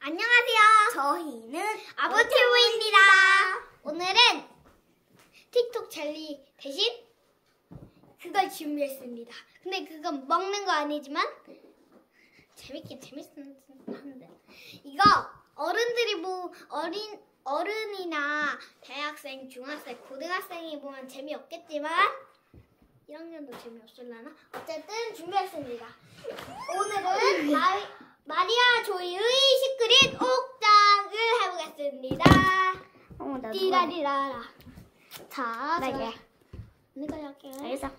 안녕하세요. 저희는 아부튜브입니다. 오늘은 틱톡 젤리 대신 그걸 준비했습니다. 근데 그건 먹는 거 아니지만 재밌긴 재밌었는데 이거 어른이나 대학생, 중학생, 고등학생이 보면 재미없겠지만 1학년도 재미없을라나? 어쨌든 준비했습니다. 오늘은 마리아 조이의 시크릿 옥장을 해보겠습니다. 띠라리라라. 자, 내가 할게요. 알겠어.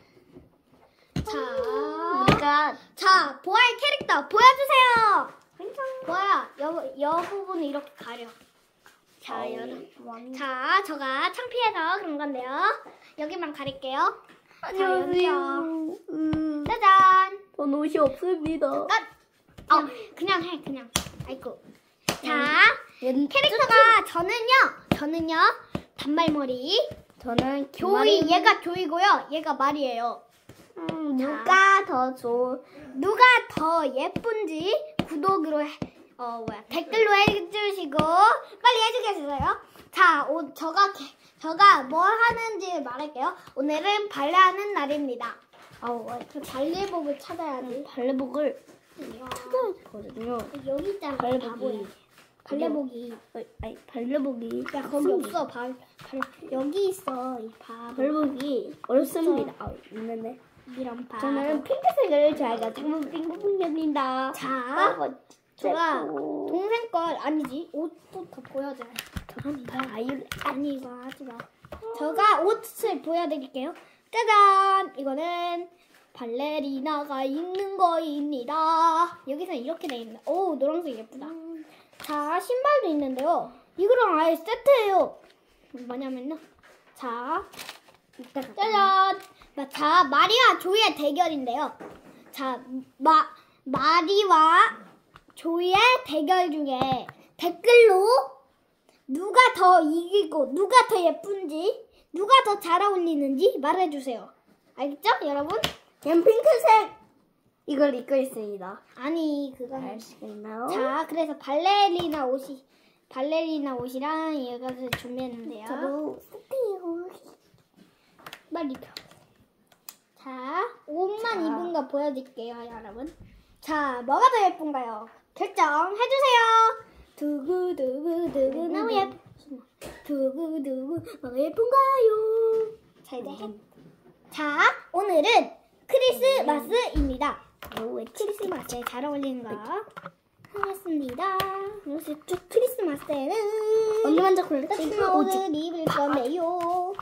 자, 보아의 캐릭터 보여주세요. 보아야, 여 부분을 이렇게 가려. 자, 자, 저가 창피해서 그런 건데요. 여기만 가릴게요. 안녕하세요. 짜잔. 전 옷이 없습니다. 그냥 해, 그냥. 아이고. 자, 캐릭터가 저는요, 단발머리. 저는 조이, 얘가 조이고요. 얘가 말이에요. 누가 누가 더 예쁜지 구독으로 댓글로 해주시고 빨리 해주겠어요. 자, 저가 뭘 하는지 말할게요. 오늘은 발레하는 날입니다. 그 발레복을 찾아야지. 발레복을 찾아야 되거든요. 여기 있잖아. 발레복이. 발레복이. 아니 발레복이. 야, 거기 없어. 여기 있어. 이 발레복이 어렵습니다. 있는데. 이런 바. 저는 핑크색을 좋아해요. 정말 핑크색입니다. 자, 제가 동생 걸 아니지. 옷부터 보여줘요. 아니 이거 하지 마. 제가 옷을 보여드릴게요. 짜잔! 이거는 발레리나가 입는 거입니다. 여기서 이렇게 돼 있는. 오, 노란색 예쁘다. 자, 신발도 있는데요. 이거랑 아예 세트예요. 뭐냐면요. 자, 짜잔! 자, 마리와 조이의 대결인데요. 자, 마리와 조이의 대결 중에 댓글로 누가 더 이기고 누가 더 예쁜지 누가 더 잘 어울리는지 말해주세요. 알겠죠, 여러분? 그냥 핑크색 이걸 입고 있습니다. 아니, 그건 알 수가 있나요? 자, 그래서 발레리나 옷이랑 이것을 준비했는데요. 저도 세트예요. 빨리 입혀. 자, 옷만 입은 거 보여드릴게요, 여러분. 자, 뭐가 더 예쁜가요? 결정해주세요. 두구두구두구 너무 두구두구 뭐가 예쁜가요? 자, 이제 해. 자, 오늘은 크리스마스입니다. 크리스마스에 잘 어울리는 거 하겠습니다. 크리스마스에는 언니 먼저 골라. 치마를 입을 건데요.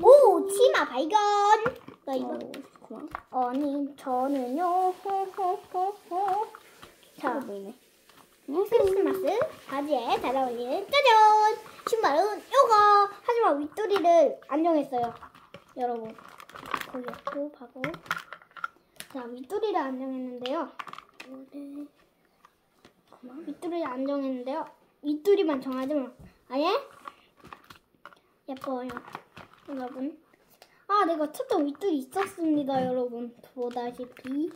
오, 치마 발견. 나 이거. 아니, 저는요. 자, 보이네. 크리스마스 바지에 잘 어울리는 짜잔! 신발은 요거. 하지만 윗도리를 안 정했어요. 여러분. 거기 없고, 바보. 자, 윗도리를 안 정했는데요. 윗도리를 안 정했는데요. 윗도리만 정하지 마. 아예? 예뻐요. 여러분. 내가 찾던 윗돌이 있었습니다, 여러분. 보다시피.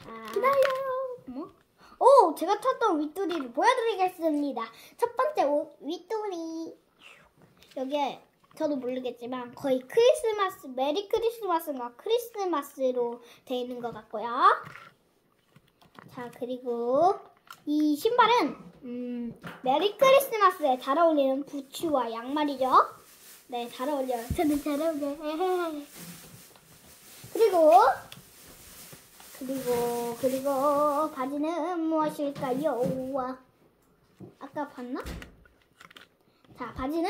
자, 기다려요. 오, 제가 찾던 윗돌이를 보여드리겠습니다. 첫 번째 윗돌이. 여기에 저도 모르겠지만 거의 크리스마스, 메리 크리스마스인가 크리스마스로 되어 있는 것 같고요. 자, 그리고 이 신발은 메리 크리스마스에 잘 어울리는 부츠와 양말이죠. 네, 잘 어울려요. 저는 잘 어울려요. 그리고 바지는 무엇일까요? 아까 봤나? 자, 바지는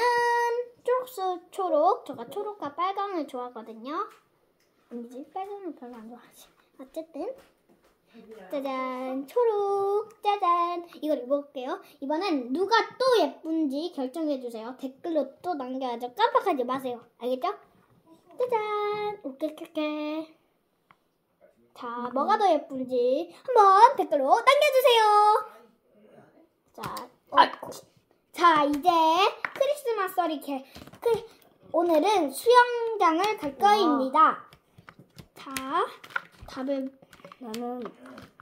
초록. 제가 초록과 빨강을 좋아하거든요. 아니지, 빨강은 별로 안 좋아하지. 어쨌든 짜잔, 초록, 짜잔. 이걸 입어볼게요. 이번엔 누가 또 예쁜지 결정해주세요. 댓글로 또 남겨야죠. 깜빡하지 마세요. 알겠죠? 짜잔, 오케이. 자, 뭐가 더 예쁜지 한번 댓글로 남겨주세요. 자, 이제 크리스마스리 오늘은 수영장을 갈 거입니다. 자, 답을 나는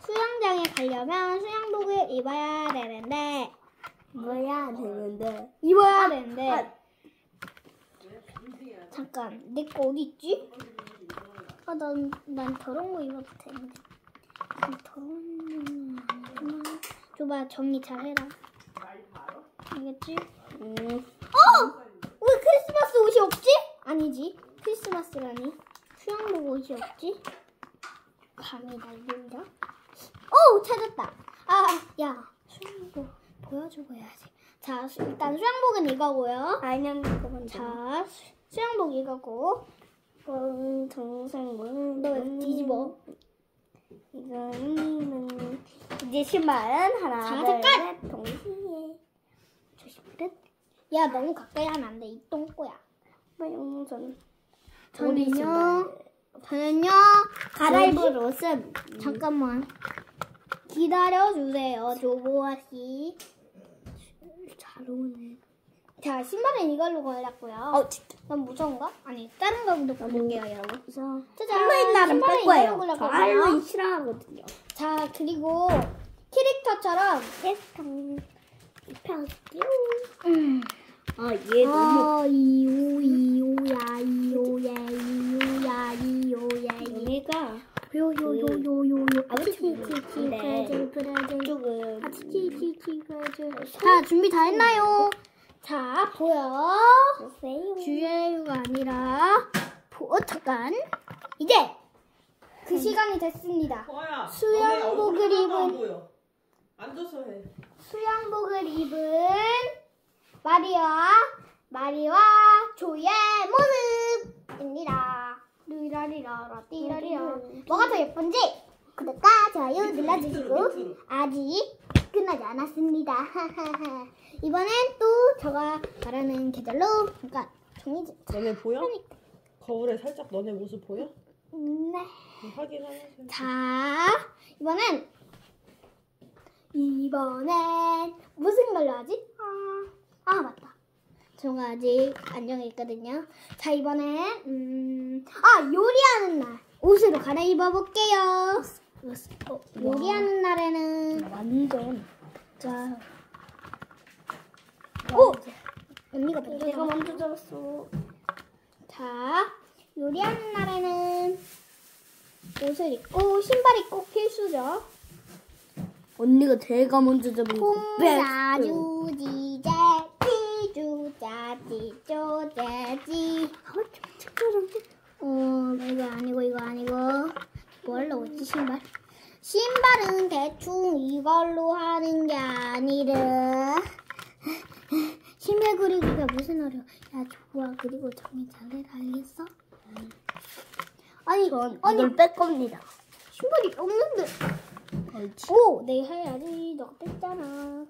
수영장에 가려면 수영복을 입어야 되는데 입어야 되는데 잠깐 내 거 어디 있지? 난 더러운 거 입어도 되는데 더러운 거 줘봐 정리 잘 해라 알겠지? 왜 크리스마스 옷이 없지? 아니지 크리스마스라니 수영복 옷이 없지? 감히 날 놀려? 찾았다. 야 수영복 보여주고 해야지. 자 일단 수영복은 이거고요. 안녕. 자 수영복 이거고 동생은 너 왜 뒤집어? 이거는 이제 신발은 하나, 자, 둘, 잠깐! 셋, 동시에 조심해. 야 너무 가까이 하면 안 돼. 이 똥꼬야. 저는요 갈아입을 옷은 잠깐만 기다려주세요 조보아씨. 잘 오네. 자 신발은 이걸로 골랐고요. 진짜. 넌 무서운가? 아니 다른 거도 볼게요 여러분. 그래서 짜잔, 할로윈 날은 뺄 신발은 거예요. 이걸로 저 골랐거든요. 할로윈 싫어하거든요. 자 그리고 캐릭터처럼 입혀줄게요. 얘 너무 이오야 얘가 요요요요요요 자 준비 다 했나요? 자 보여 주예유가 아니라 잠깐 이제 그 시간이 됐습니다. 수영복을 입은 앉아서 해. 수영복을 입은 마리와 조의 모습입니다. 리라리라라 띠라리라. 뭐가 더 예쁜지 구독과 좋아요 눌러주시고 아직 끝나지 않았습니다. 이번엔 또 제가 말하는 계절로 잠깐 정리 좀. 너네 보여? 거울에 살짝 너네 모습 보여? 네. 확인하세요. 자 이번엔 무슨 걸로 하지? 맞다. 저가 아직 안 정했거든요. 자 이번엔 요리하는 날 옷으로 갈아입어 볼게요. 요리하는 날에는 완전 자 언니가 먼저 내가 먼저 잡았어. 자 요리하는 날에는 옷을 입고 신발이 꼭 필수죠. 언니가 제가 먼저 잡은 거 콩자주지 제지주자지 쪼제지 이거 아니고 뭐 하려고 했지 신발은 대충 이걸로 하는 게 아니라 신발 그리기가 무슨 어려워. 야 좋아 그리고 정리 잘해라 알겠어? 이걸 뺄 겁니다. 신발이 없는데 내가 해야지. 너가 뺐잖아.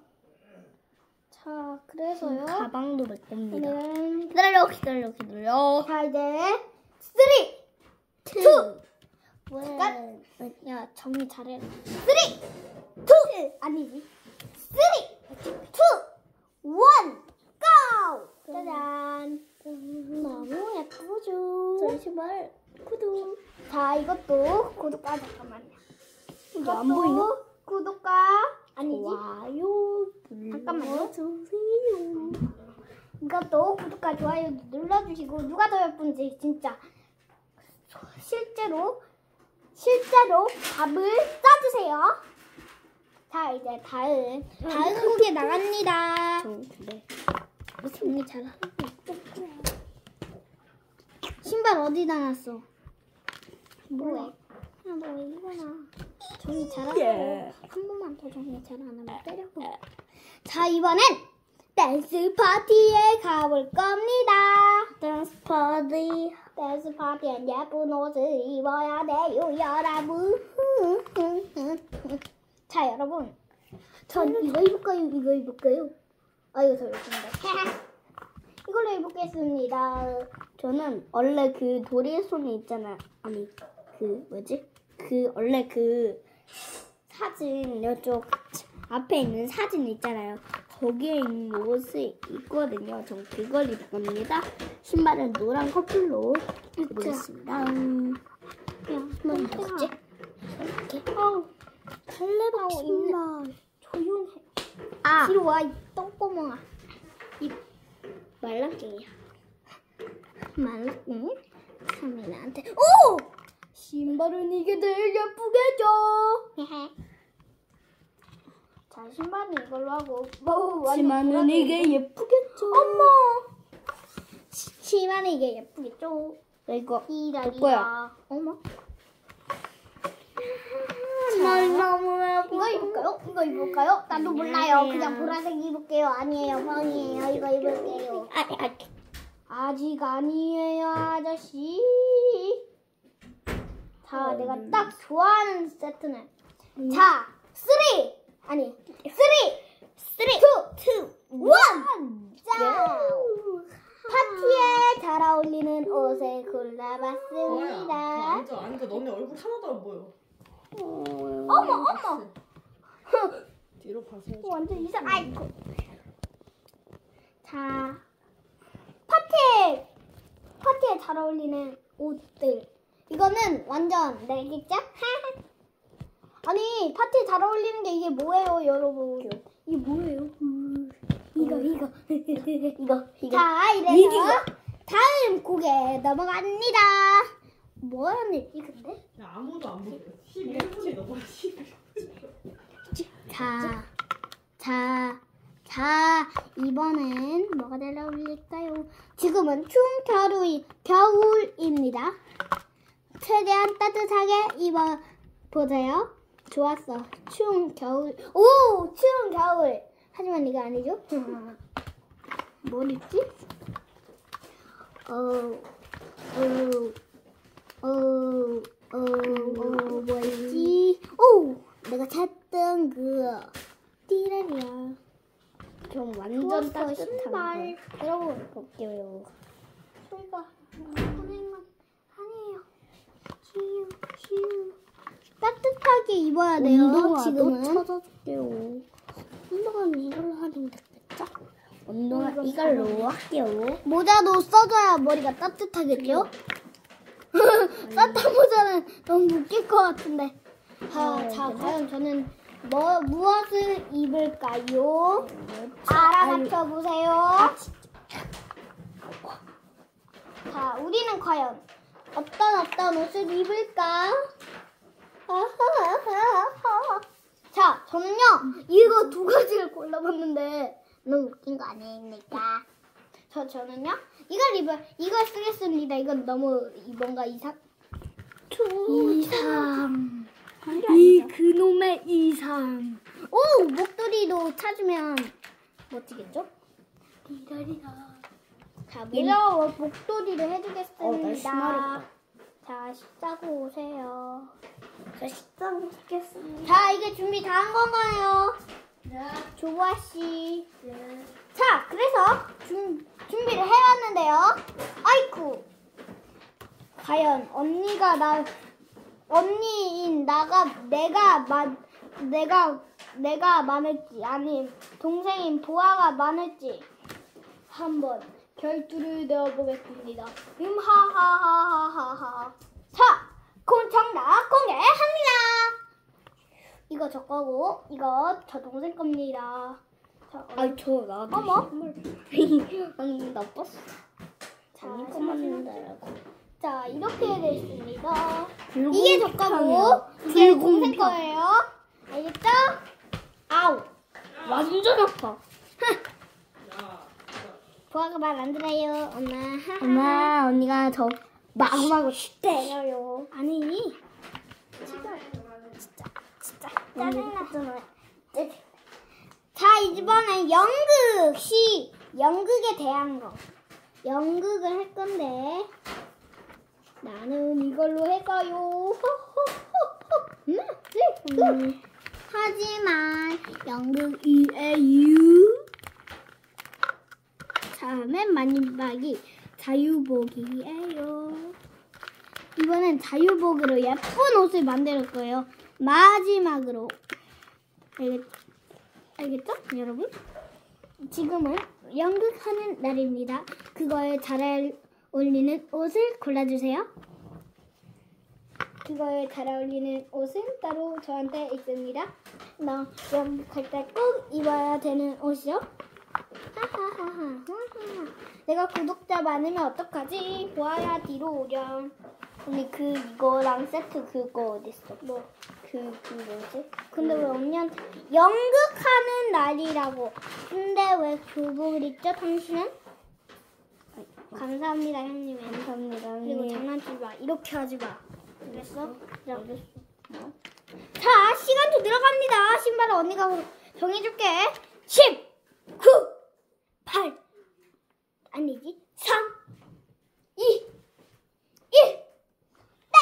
자, 그래서요. 가방도 뺄 겁니다. 기다려. 자, 이제 3, 2, 잠깐. 야, 정리 잘해. 3, 2, 아니지. 3, 2, 1, GO! 짜잔. 너무 예쁘죠? 저희 신발 구독. 자, 이것도 구독과 잠깐만요. 이게 안 보이나? 구독과 아니지? 좋아요 잠깐만요. 눌러주세요. 이것도 구독과 좋아요 눌러주시고 누가 더 예쁜지 진짜 실제로 답을 써주세요. 자 이제 다음 곡이 나갑니다. 근데 정리 잘하고 신발 어디다 놨어? 뭐해? 너 왜 이러나? 정리 잘하고 한 번만 더 정리 잘 안 하면 때려고. 자 이번엔 댄스 파티에 가볼 겁니다. 댄스 파티. 댄스 파티엔 예쁜 옷을 입어야 돼요 여러분. 자 여러분 전 이거 입을까요? 이거 입을까요? 이거 더 예쁜데. 이걸로 입겠습니다. 저는 원래 그 도리손이 있잖아. 아니 원래 그 사진 이쪽 앞에 있는 사진 있잖아요. 거기에 있는 옷을 입거든요. 전 그걸 입을 겁니다. 신발은 노란 커플로 입겠습니다. 야, 넌 누구지? 이렇게. 달래방 신발. 조용해. 아, 뒤로 와, 이 똥구멍아. 말랑깽이야. 말랑. 카미나한테. 오! 신발은 이게 제일 예쁘겠죠. 자, 신발은 이걸로 하고. 치마는 이게 예쁘겠죠. 어머. 치마는 이게 예쁘겠죠. 이거 이라리라. 거야. 어머. 날 너무 예뻐. 이거 입을까요? 이거 입을까요? 나도 몰라요. 그냥 보라색 입을게요. 아니에요. 뻥이에요. 이거 입을게요. 아직 아니에요, 아저씨. 자, 내가 딱 좋아하는 세트는. 자, 3! 아니, 3! 2! 1! 짠! 파티에 잘 어울리는 옷을 뭐야? 골라봤습니다. 앉아. 너네 얼굴 하나도 안 보여. 어머! 뒤로 봐서. 완전 이상. 아이고. 자, 파티에 잘 어울리는 옷들. 이거는 완전 내겠죠? 아니, 파티에 잘 어울리는 게 이게 뭐예요, 여러분? 이게 뭐예요? 이거. 자, 이래서 다음 곡에 넘어갑니다. 뭐 하는 일이 근데? 야, 아무도 안 보여. 11분이 넘어. 11분. 자, 이번엔 뭐가 잘 어울릴까요? 지금은 겨울입니다. 최대한 따뜻하게 입어보세요. 좋았어. 추운 겨울. 오! 추운 겨울. 하지만 이거 아니죠? 뭘 입지? 뭐 있지? 오! 내가 찾던 띠라리야. 좀 완전 좋았어, 따뜻한 신발. 거. 여러분, 볼게요. 소리가 보내는 아니에요. 휴. 따뜻하게 입어야 돼요. 운동화도 지금은. 찾아줄게요. 운동화는 이걸로 하면 되겠죠? 운동화 이걸로 할게요. 모자도 써줘야 머리가 따뜻하겠죠? 따뜻한 모자는 너무 웃길 것 같은데. 자, 과연 저는 무엇을 입을까요? 알아맞혀 보세요. 자, 우리는 과연 어떤 옷을 입을까? 자, 저는요 이거 두 가지를 골라봤는데 너무 웃긴 거 아닙니까? 저는요 이걸 쓰겠습니다. 이건 너무 뭔가 이상. 그놈의 이상. 오, 목도리도 찾으면 멋지겠죠? 자, 목도리를 해주겠습니다. 신나겠다. 자, 식사고 오세요. 자, 식당 시켰습니다. 자, 이게 준비 다 한 건가요? 네. 조보아 씨. 네. 자, 그래서 준비를 해왔는데요. 아이쿠. 과연 언니인 내가 많을지 아님 동생인 보아가 많을지 한번 결투를 내어보겠습니다. 하하하하하. 자, 정답 공개합니다. 이거 저 거고 이거 저 동생 겁니다. 자, 저 나도. 어머. 아니 나빴어. 자, 만든다라고. 자, 이렇게 되어 있습니다. 불공평해요. 이게 저 거고 이게 동생 불공평. 거예요. 알겠죠? 아우. 완전 아파. 보아가 말 안 들어요. 엄마, 언니가 저 마구마구 때려요. 아니. 진짜 짜증났잖아. 자, 이번엔 연극에 대한 거. 연극을 할 건데 나는 이걸로 할까요? 하지만 연극이에요. 자, 맨 마지막이 자유복이에요. 이번엔 자유복으로 예쁜 옷을 만들 거예요. 마지막으로. 알겠죠? 여러분? 지금은 연극하는 날입니다. 그거에 잘 어울리는 옷을 골라주세요. 그거에 잘 어울리는 옷은 따로 저한테 있습니다. 나 여기 갈 때 꼭 입어야 되는 옷이요. 하하하하. 내가 구독자 많으면 어떡하지? 보아야 뒤로 오렴. 언니 이거랑 세트 그거 어딨어? 뭐? 그 뭐지? 근데 왜 언니한테 연극하는 날이라고? 근데 왜 교복을 입죠, 당신은? 감사합니다, 형님. 감사합니다. 그리고 언니. 장난치지 마. 이렇게 하지 마. 그랬어? 알겠어. 자, 시간도 들어갑니다. 신발은 언니가 정해줄게. 10, 9, 8, 아니지, 3, 2, 1, 땡!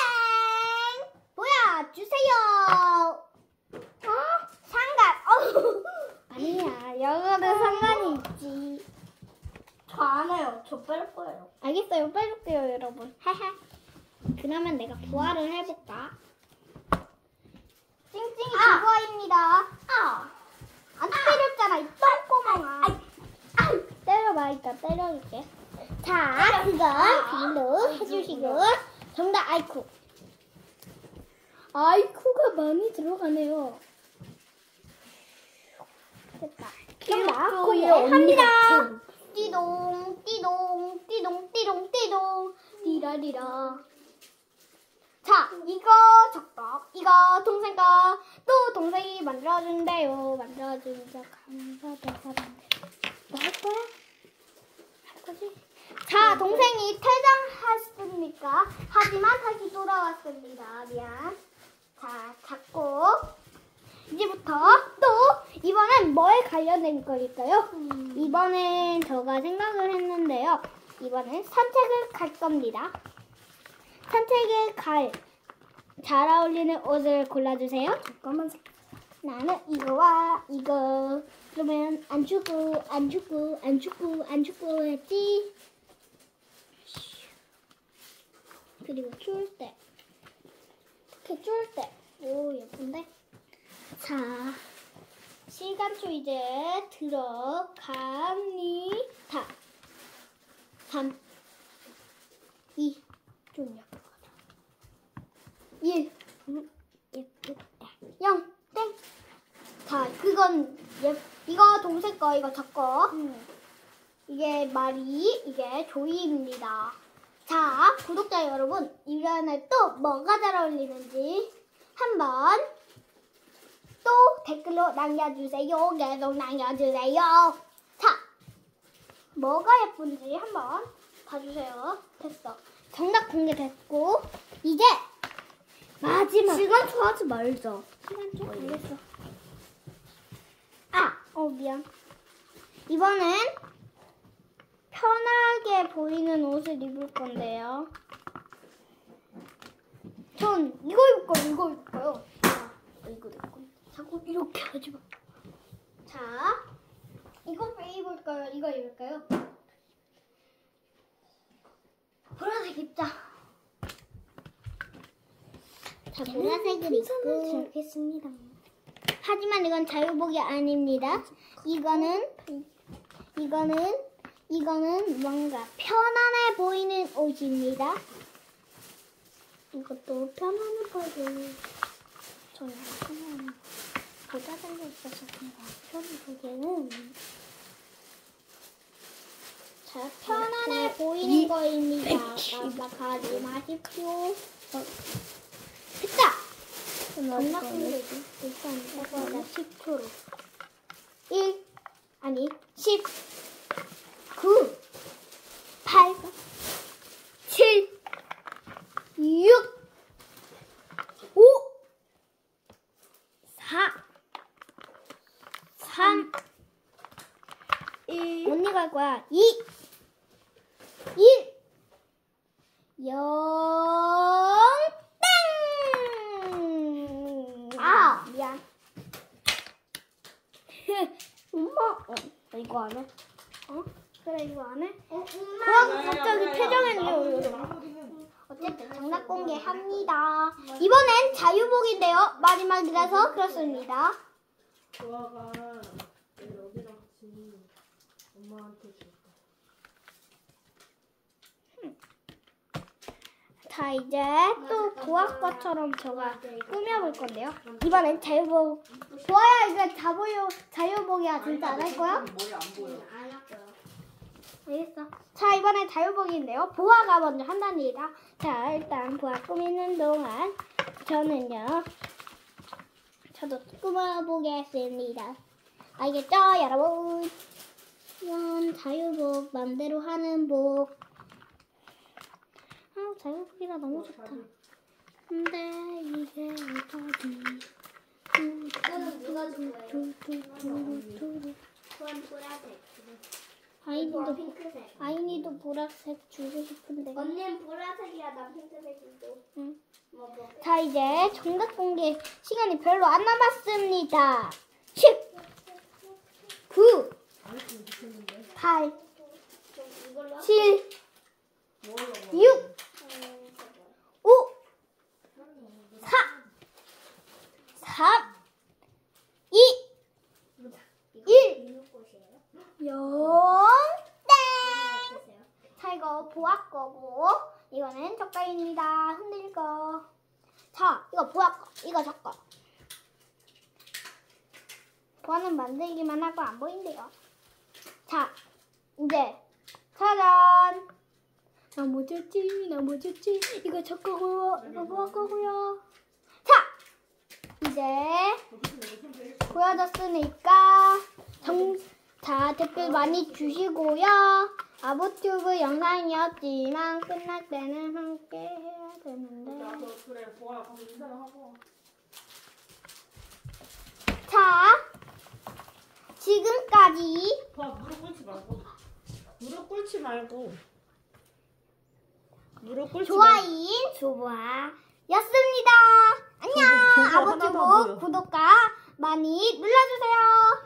뭐야, 주세요. 상관. 아니야, 영어는 상관이 있지. 저 안 해요. 저 뺄 거예요. 알겠어요, 빼줄게요, 여러분. 하하. 그러면 내가 부활을 해볼까? 찡찡이 부활입니다. 안 때렸잖아, 이 똥꼬멍아. 때려봐, 이따 때려줄게. 자, 그건 비밀로 해주시고. 정답, 아이쿠. 아이쿠가 많이 들어가네요. 됐다. 정답, 귀엽죠? 공개 얘 언니 합니다. 같아. 띠동, 띠동, 띠동, 띠동, 띠동, 띠라리라. 자, 이거 저거, 이거 동생 거, 또 동생이 만들어준대요. 만들어주자, 감사된 사람들. 너 할 거야? 할 거지? 자, 동생이 퇴장했습니까? 하지만 다시 돌아왔습니다. 미안. 자, 잡고. 이제부터 또 이번엔 뭐에 관련된 거일까요? 이번엔 제가 생각을 했는데요. 이번엔 산책을 갈 겁니다. 산책에 잘 어울리는 옷을 골라주세요. 잠깐만. 나는 이거와 이거. 그러면 안 죽고 했지. 그리고 추울 때. 이렇게 추울 때. 오, 예쁜데? 자, 시간초 이제 들어갑니다. 3, 2, 좀 약하다. 1, 예쁘다. 0, 땡. 자, 그건 이거 동생 거, 이거 저 거. 이게 마리, 이게 조이입니다. 자, 구독자 여러분, 이번에 또 뭐가 잘 어울리는지 한번 또 댓글로 남겨주세요. 계속 남겨주세요. 자, 뭐가 예쁜지 한번 봐주세요. 됐어. 정답 공개됐고, 이제 마지막. 시간 좋아하지 말자. 시간 좀 걸렸어. 미안. 이번엔 편하게 보이는 옷을 입을 건데요. 전 이거 입을 거예요. 이거 입을 거예요. 이거 입을 거예요. 자꾸 이렇게 하지 마. 자, 이거 입을까요? 이거 입을까요? 보라색 입자. 자, 보라색을 입고 하겠습니다. 하지만 이건 자유복이 아닙니다. 이거는 뭔가 편안해 보이는 옷입니다. 이것도 편안해 보이고. 저는 편안한 보다 달려 있어서 그런가. 편안하게는 자, 편안해 보이는 거입니다. 깜빡하지 마십시오. 됐다. 장난꾸러기 일단 이거는 10초로 1 아니 10 9 8 7 6 5 4 3 1 언니가 할 거야. 2 1 0 미안. 엄마, 이거 안 해? 그래, 이거 안 해? 야, 갑자기 야, 야, 퇴장했네요. 야, 마무리는. 어쨌든 장난 공개합니다. 이번엔 자유복인데요. 마지막이라서 그렇습니다. 조아가 여기랑 같이 엄마한테 줄까? 자, 이제 또 보아 것처럼 제가 꾸며볼 건데요. 이번엔 자유복. 보아야, 이거 자유복이야. 진짜 안 할 거야? 머리 안 보여. 안 할게요. 알겠어. 자, 이번엔 자유복인데요. 보아가 먼저 한답니다. 자, 일단 보아 꾸미는 동안 저는요. 저도 꾸며보겠습니다. 알겠죠, 여러분? 이건 자유복, 맘대로 하는 복. 아, 자유복이라 너무 좋다. 근데 이게 어쩌지? 이거는 누가 준 거예요? 그건 보라색. 이거 핑크색. 아이니도 보라색 주고 싶은데. 언니는 보라색이야, 나 핑크색이고. 응. 뭐. 자, 이제 정답 공개 시간이 별로 안 남았습니다. 10, 9, 8, 이걸로 7, 6, 5, 4, 3, 2, 1, 0, 땡! 자, 이거 보아 거고, 이거는 젓갈입니다. 흔들 거. 자, 이거 보아 거, 이거 저 거. 보아는 만들기만 하고 안 보인대요. 자, 이제 짜잔! 나뭐 줬지? 이거 저 거고요. 이거 보아 거고요. 자, 이제 보여줬으니까 자, 댓글 많이 주시고요. 아부튜브 영상이었지만 끝날 때는 함께 해야 되는데. 나도 그래 보아 가서 인사를 하고. 자, 지금까지 보아 무릎 꿇지 말고. 무릎 꿇지 말고. 무릎 꿇지 말고. 좋아인 조보아였습니다. 안녕. 조보 하나도 안 아부튜브 보여. 구독과 많이 눌러주세요.